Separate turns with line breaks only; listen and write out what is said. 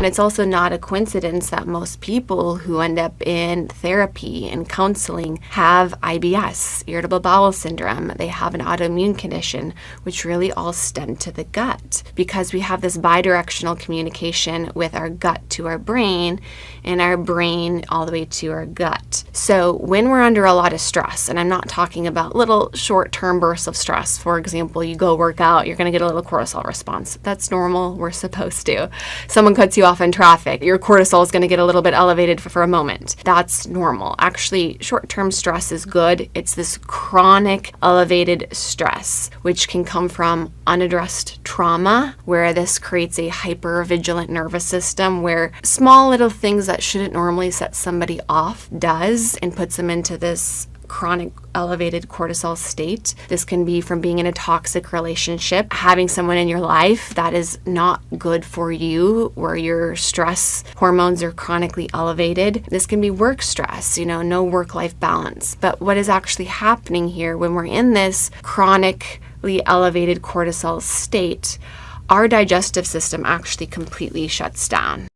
And it's also not a coincidence that most people who end up in therapy and counseling have IBS, irritable bowel syndrome. They have an autoimmune condition, which really all stem to the gut, because we have this bidirectional communication with our gut to our brain and our brain all the way to our gut. So when we're under a lot of stress, and I'm not talking about little short-term bursts of stress. For example, you go work out, you're going to get a little cortisol response. That's normal. We're supposed to. Someone cuts you off in traffic, your cortisol is going to get a little bit elevated for a moment. That's normal. Actually, short-term stress is good. It's this chronic elevated stress, which can come from unaddressed trauma, where this creates a hypervigilant nervous system where small little things that shouldn't normally set somebody off does, and puts them into this chronic elevated cortisol state. This can be from being in a toxic relationship, having someone in your life that is not good for you, where your stress hormones are chronically elevated. This can be work stress, no work-life balance. But what is actually happening here when we're in this chronically elevated cortisol state, our digestive system actually completely shuts down.